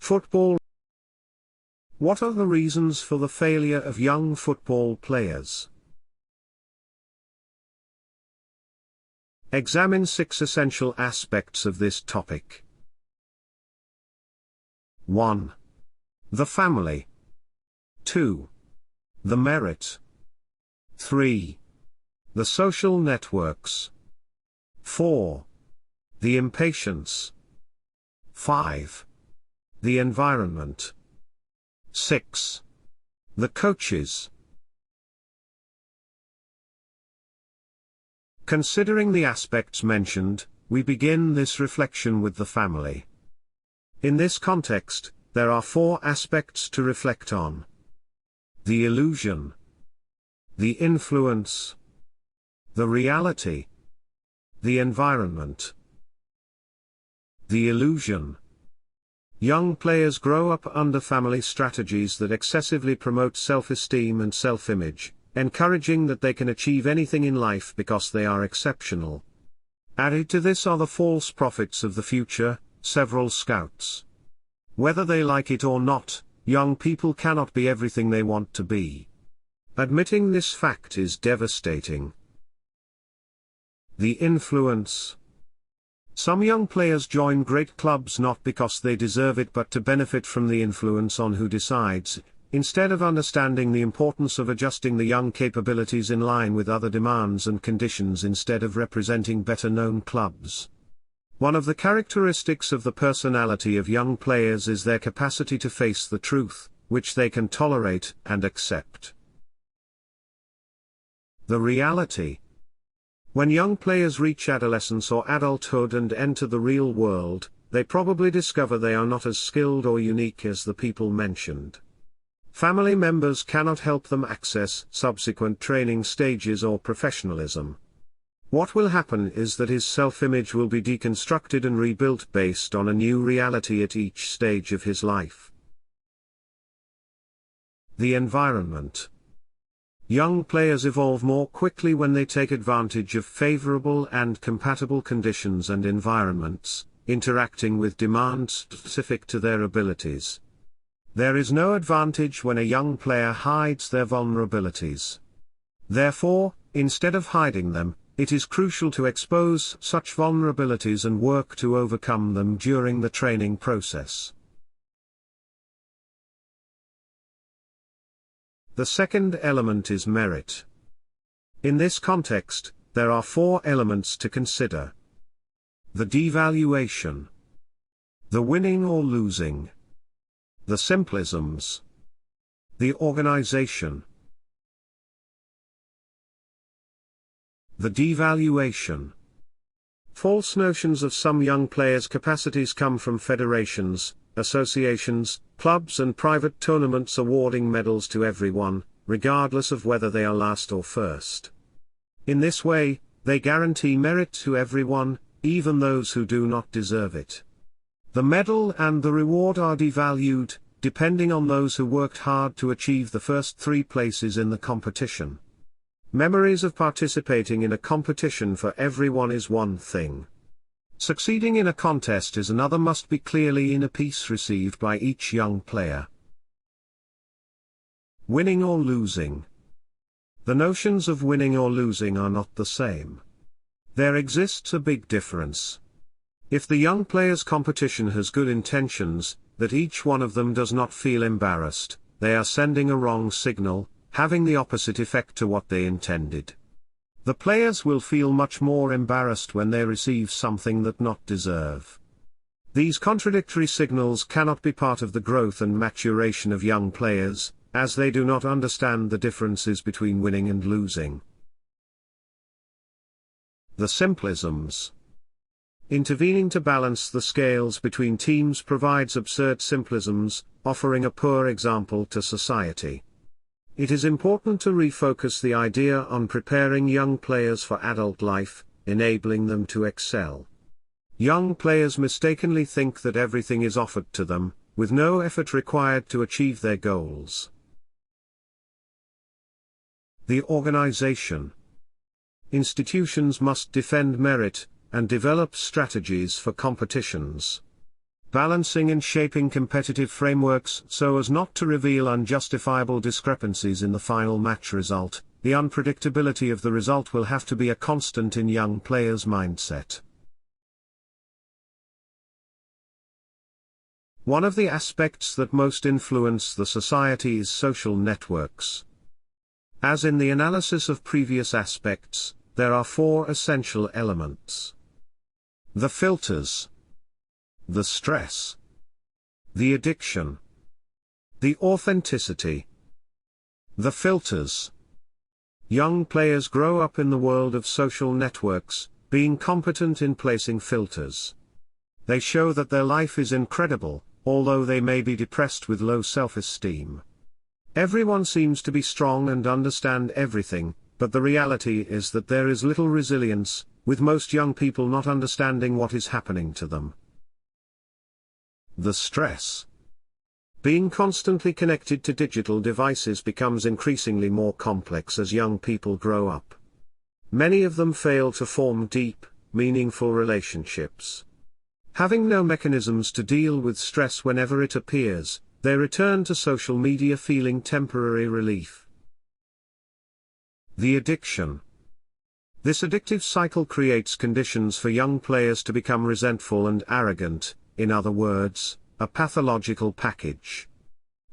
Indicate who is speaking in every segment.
Speaker 1: Football. What are the reasons for the failure of young football players? Examine 6 essential aspects of this topic. 1. The family. 2. The merit. 3. The social networks. 4. The impatience. 5. The environment. 6. The coaches. Considering the aspects mentioned, we begin this reflection with the family. In this context, there are 4 aspects to reflect on: the illusion, the influence, the reality, the environment. The illusion. Young players grow up under family strategies that excessively promote self-esteem and self-image, encouraging that they can achieve anything in life because they are exceptional. Added to this are the false prophets of the future, several scouts. Whether they like it or not, young people cannot be everything they want to be. Admitting this fact is devastating. The influence. Some young players join great clubs not because they deserve it but to benefit from the influence on who decides, instead of understanding the importance of adjusting the young capabilities in line with other demands and conditions instead of representing better-known clubs. One of the characteristics of the personality of young players is their capacity to face the truth, which they can tolerate and accept. The reality. When young players reach adolescence or adulthood and enter the real world, they probably discover they are not as skilled or unique as the people mentioned. Family members cannot help them access subsequent training stages or professionalism. What will happen is that his self-image will be deconstructed and rebuilt based on a new reality at each stage of his life. The environment. Young players evolve more quickly when they take advantage of favorable and compatible conditions and environments, interacting with demands specific to their abilities. There is no advantage when a young player hides their vulnerabilities. Therefore, instead of hiding them, it is crucial to expose such vulnerabilities and work to overcome them during the training process. The second element is merit. In this context, there are 4 elements to consider: the devaluation, the winning or losing, the simplisms, the organization. The devaluation. False notions of some young players' capacities come from federations, associations, clubs and private tournaments awarding medals to everyone, regardless of whether they are last or first. In this way, they guarantee merit to everyone, even those who do not deserve it. The medal and the reward are devalued, depending on those who worked hard to achieve the first 3 places in the competition. Memories of participating in a competition for everyone is one thing. Succeeding in a contest is another. Must be clearly in a piece received by each young player. Winning or losing. The notions of winning or losing are not the same. There exists a big difference. If the young player's competition has good intentions, that each one of them does not feel embarrassed, they are sending a wrong signal, having the opposite effect to what they intended. The players will feel much more embarrassed when they receive something that not deserve. These contradictory signals cannot be part of the growth and maturation of young players, as they do not understand the differences between winning and losing. The simplisms. Intervening to balance the scales between teams provides absurd simplisms, offering a poor example to society. It is important to refocus the idea on preparing young players for adult life, enabling them to excel. Young players mistakenly think that everything is offered to them, with no effort required to achieve their goals. The organization. Institutions must defend merit, and develop strategies for competitions. balancing and shaping competitive frameworks so as not to reveal unjustifiable discrepancies in the final match result. The unpredictability of the result will have to be a constant in young players' mindset. One of the aspects that most influence the society is social networks. As in the analysis of previous aspects, there are four essential elements: the filters, the stress, the addiction, the authenticity. The filters. Young players grow up in the world of social networks, being competent in placing filters. They show that their life is incredible, although they may be depressed with low self-esteem. Everyone seems to be strong and understand everything, but the reality is that there is little resilience, with most young people not understanding what is happening to them. The stress. Being constantly connected to digital devices becomes increasingly more complex as young people grow up. Many of them fail to form deep, meaningful relationships. Having no mechanisms to deal with stress whenever it appears, they return to social media feeling temporary relief. The addiction. This addictive cycle creates conditions for young players to become resentful and arrogant, in other words, a pathological package.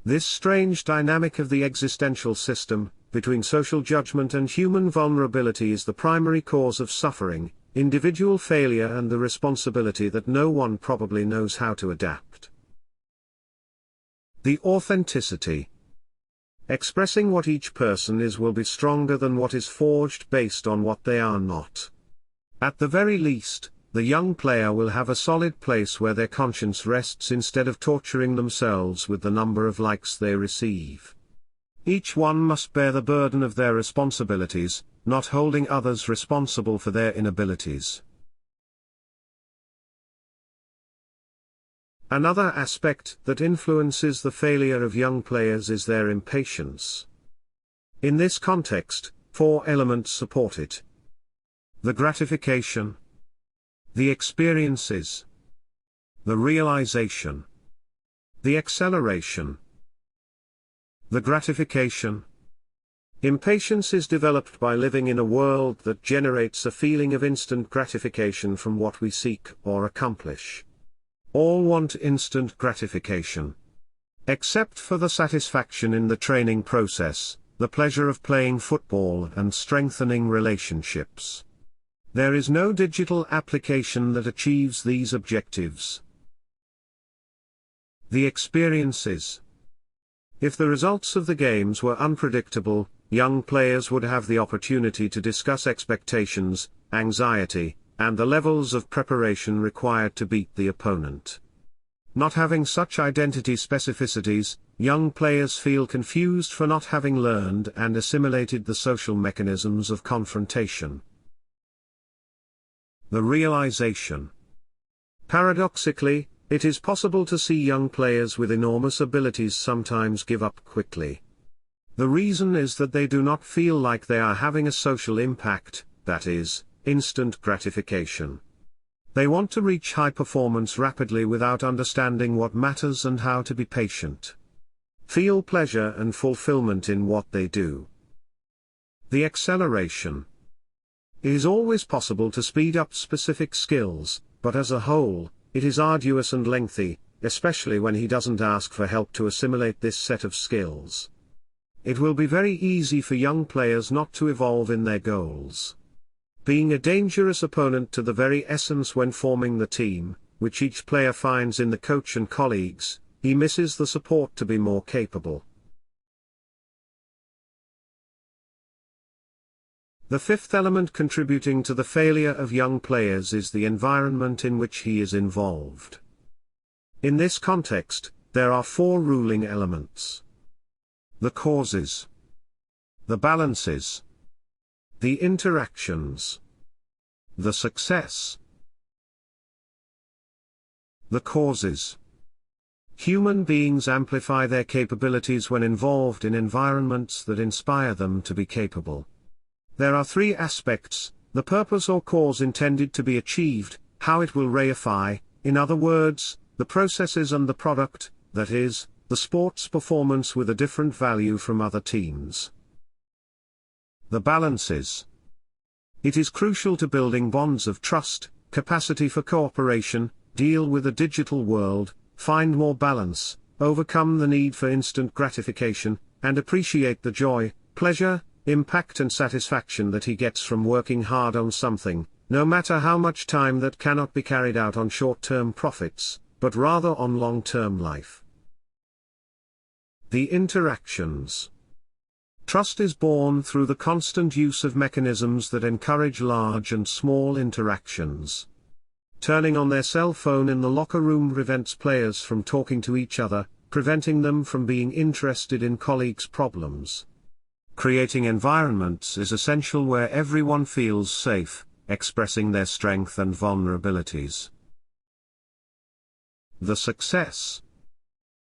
Speaker 1: This strange dynamic of the existential system, between social judgment and human vulnerability, is the primary cause of suffering, individual failure, and the responsibility that no one probably knows how to adapt. The authenticity. Expressing what each person is will be stronger than what is forged based on what they are not. At the very least, the young player will have a solid place where their conscience rests instead of torturing themselves with the number of likes they receive. Each one must bear the burden of their responsibilities, not holding others responsible for their inabilities. Another aspect that influences the failure of young players is their impatience. In this context, four elements support it: the gratification, the experiences, the realization, the acceleration. The gratification. Impatience is developed by living in a world that generates a feeling of instant gratification from what we seek or accomplish. All want instant gratification. Except for the satisfaction in the training process, the pleasure of playing football and strengthening relationships. There is no digital application that achieves these objectives. The experiences. If the results of the games were unpredictable, young players would have the opportunity to discuss expectations, anxiety, and the levels of preparation required to beat the opponent. Not having such identity specificities, young players feel confused for not having learned and assimilated the social mechanisms of confrontation. The realization. Paradoxically, it is possible to see young players with enormous abilities sometimes give up quickly. The reason is that they do not feel like they are having a social impact, that is, instant gratification. They want to reach high performance rapidly without understanding what matters and how to be patient. Feel pleasure and fulfillment in what they do. The acceleration. It is always possible to speed up specific skills, but as a whole, it is arduous and lengthy, especially when he doesn't ask for help to assimilate this set of skills. It will be very easy for young players not to evolve in their goals. Being a dangerous opponent to the very essence when forming the team, which each player finds in the coach and colleagues, he misses the support to be more capable. The fifth element contributing to the failure of young players is the environment in which he is involved. In this context, there are four ruling elements: the causes, the balances, the interactions, the success. The causes. Human beings amplify their capabilities when involved in environments that inspire them to be capable. There are three aspects: the purpose or cause intended to be achieved, how it will reify, in other words, the processes and the product, that is, the sport's performance with a different value from other teams. The balances. It is crucial to building bonds of trust, capacity for cooperation, deal with a digital world, find more balance, overcome the need for instant gratification, and appreciate the joy, pleasure, impact and satisfaction that he gets from working hard on something, no matter how much time that cannot be carried out on short-term profits, but rather on long-term life. The interactions. Trust is born through the constant use of mechanisms that encourage large and small interactions. Turning on their cell phone in the locker room prevents players from talking to each other, preventing them from being interested in colleagues' problems. Creating environments is essential where everyone feels safe, expressing their strength and vulnerabilities. The success.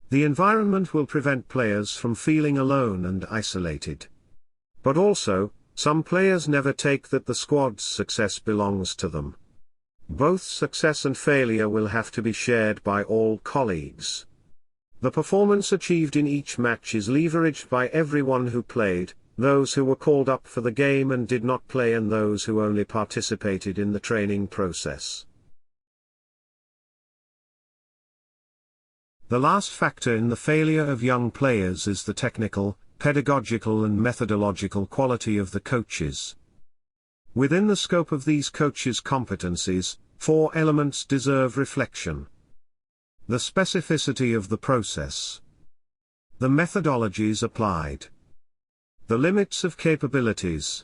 Speaker 1: The environment will prevent players from feeling alone and isolated. But also, some players never take that the squad's success belongs to them. Both success and failure will have to be shared by all colleagues. The performance achieved in each match is leveraged by everyone who played, those who were called up for the game and did not play and those who only participated in the training process. The last factor in the failure of young players is the technical, pedagogical and methodological quality of the coaches. Within the scope of these coaches' competencies, 4 elements deserve reflection. The specificity of the process. The methodologies applied. The limits of capabilities.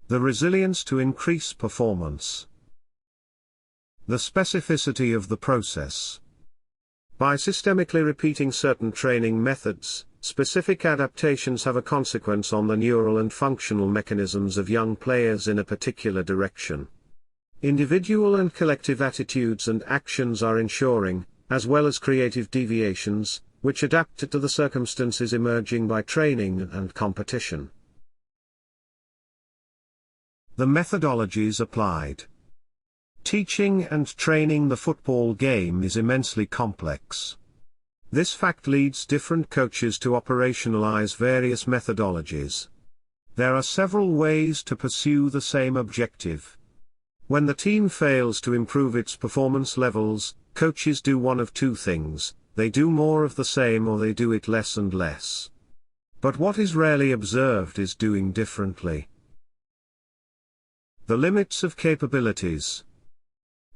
Speaker 1: The resilience to increase performance. The specificity of the process. By systemically repeating certain training methods, specific adaptations have a consequence on the neural and functional mechanisms of young players in a particular direction. Individual and collective attitudes and actions are ensuring, as well as creative deviations, which adapt to the circumstances emerging by training and competition. The methodologies applied. Teaching and training the football game is immensely complex. This fact leads different coaches to operationalize various methodologies. There are several ways to pursue the same objective. When the team fails to improve its performance levels, coaches do one of 2 things: they do more of the same or they do it less and less. But what is rarely observed is doing differently. The limits of capabilities.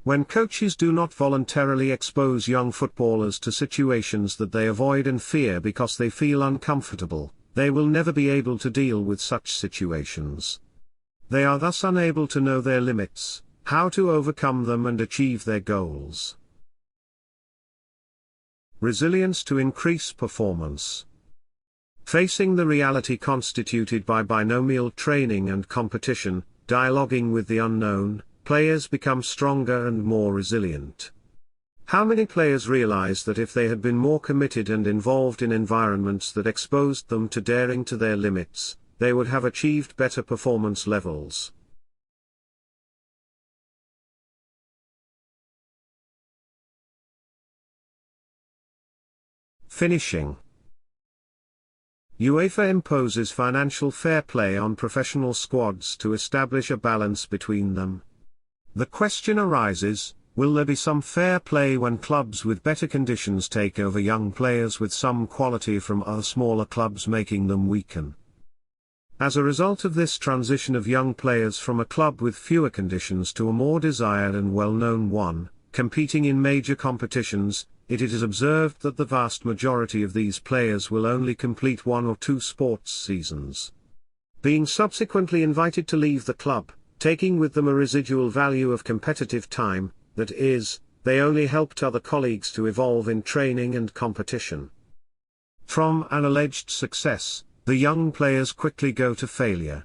Speaker 1: When coaches do not voluntarily expose young footballers to situations that they avoid and fear because they feel uncomfortable, they will never be able to deal with such situations. They are thus unable to know their limits, how to overcome them and achieve their goals. Resilience to increase performance. Facing the reality constituted by binomial training and competition, dialoguing with the unknown, players become stronger and more resilient. How many players realize that if they had been more committed and involved in environments that exposed them to daring to their limits, they would have achieved better performance levels? Finishing. UEFA imposes financial fair play on professional squads to establish a balance between them. The question arises, will there be some fair play when clubs with better conditions take over young players with some quality from other smaller clubs, making them weaken? As a result of this transition of young players from a club with fewer conditions to a more desired and well-known one, competing in major competitions, it is observed that the vast majority of these players will only complete 1 or 2 sports seasons. Being subsequently invited to leave the club, taking with them a residual value of competitive time, that is, they only helped other colleagues to evolve in training and competition. From an alleged success, the young players quickly go to failure.